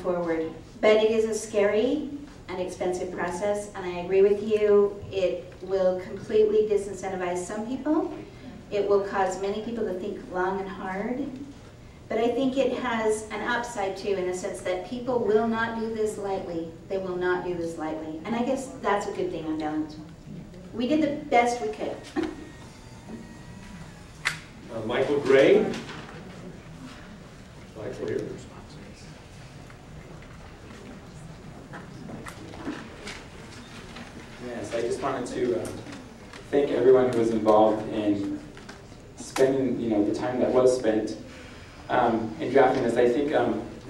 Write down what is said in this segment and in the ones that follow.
forward. But it is a scary and expensive process, and I agree with you, it will completely disincentivize some people. It will cause many people to think long and hard. But I think it has an upside too, in the sense that people will not do this lightly. They will not do this lightly. And I guess that's a good thing on balance. We did the best we could. Michael Gray. Michael here. Yes, I just wanted to thank everyone who was involved in spending, the time that was spent in drafting this. I think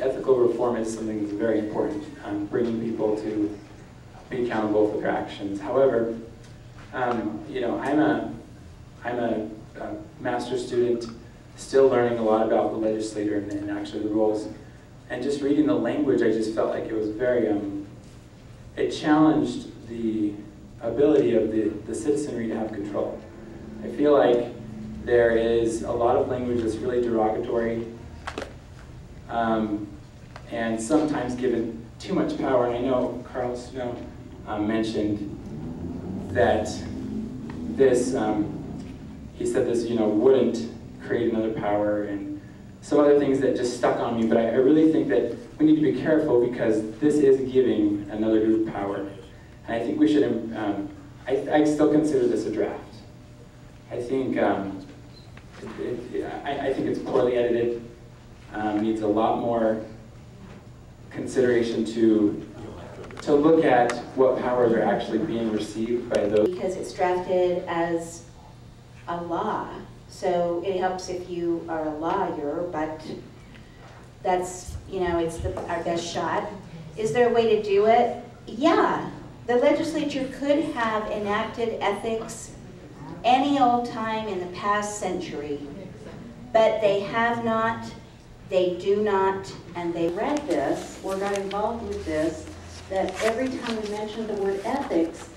ethical reform is something that's very important, bringing people to be accountable for their actions. However, I'm a master's student, still learning a lot about the legislator and actually the roles. And just reading the language, I just felt like it was very, it challenged the ability of the citizenry to have control. I feel like there is a lot of language that's really derogatory and sometimes given too much power. And I know Carl Snow mentioned that this, he said this, wouldn't create another power and some other things that just stuck on me. But I really think that we need to be careful because this is giving another group power. And I think we should, I still consider this a draft. I think, I think it's poorly edited, needs a lot more consideration to look at what powers are actually being received by those. Because it's drafted as a law, so it helps if you are a lawyer, but that's, it's our best shot. Is there a way to do it? Yeah. The legislature could have enacted ethics any old time in the past century, but they have not, they do not, and they read this or got involved with this, that every time we mentioned the word ethics,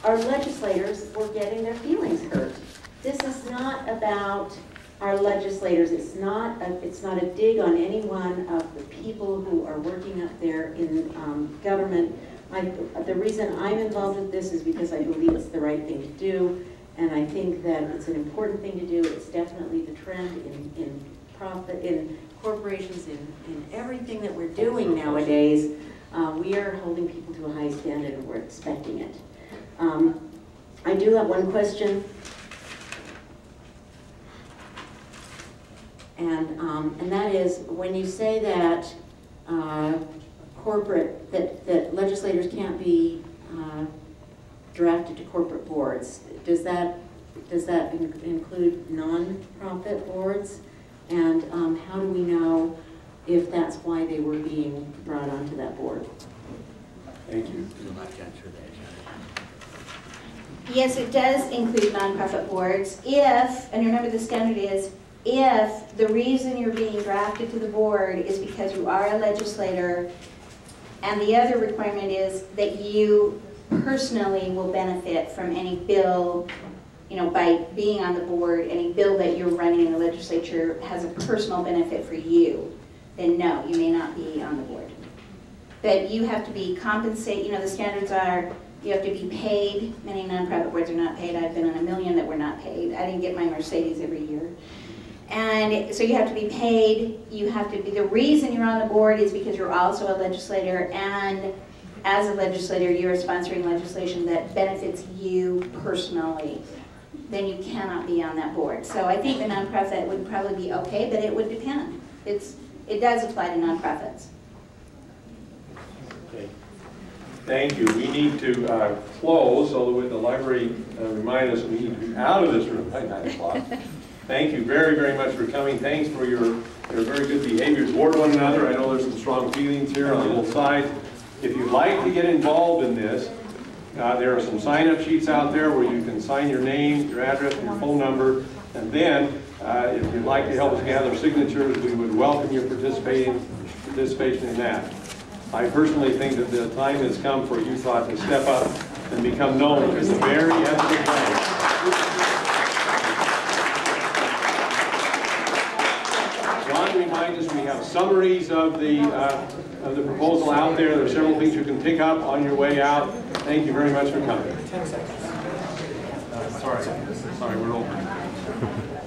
our legislators were getting their feelings hurt. This is not about our legislators. It's not a dig on any one of the people who are working up there in government. The reason I'm involved with this is because I believe it's the right thing to do, and I think that it's an important thing to do. It's definitely the trend in corporations, in everything that we're doing nowadays. We are holding people to a high standard, and we're expecting it. I do have one question, and that is, when you say that that legislators can't be drafted to corporate boards, does that include non-profit boards? And how do we know if that's why they were being brought onto that board? Thank you. Yes, it does include nonprofit boards if, and remember the standard is, if the reason you're being drafted to the board is because you are a legislator, and the other requirement is that you personally will benefit from any bill, by being on the board, any bill that you're running in the legislature has a personal benefit for you, then no, you may not be on the board. But you have to be compensated, the standards are, you have to be paid. Many nonprofit boards are not paid. I've been on a million that were not paid. I didn't get my Mercedes every year. And so you have to be paid. You have to be, the reason you're on the board is because you're also a legislator, and as a legislator, you're sponsoring legislation that benefits you personally. Then you cannot be on that board. So I think the nonprofit would probably be okay, but it would depend. It does apply to nonprofits. Okay. Thank you. We need to close, although the library remind us we need to be out of this room by 9 o'clock. Thank you very, very much for coming. Thanks for your very good behavior toward one another. I know there's some strong feelings here on both sides. If you'd like to get involved in this, there are some sign-up sheets out there where you can sign your name, your address, and your phone number. And then, if you'd like to help us gather signatures, we would welcome your participation in that. I personally think that the time has come for Utah to step up and become known as a very ethical place. Ron reminds us we have summaries of the of the proposal out there. There are several things you can pick up on your way out. Thank you very much for coming. 10 seconds. Sorry, we're over.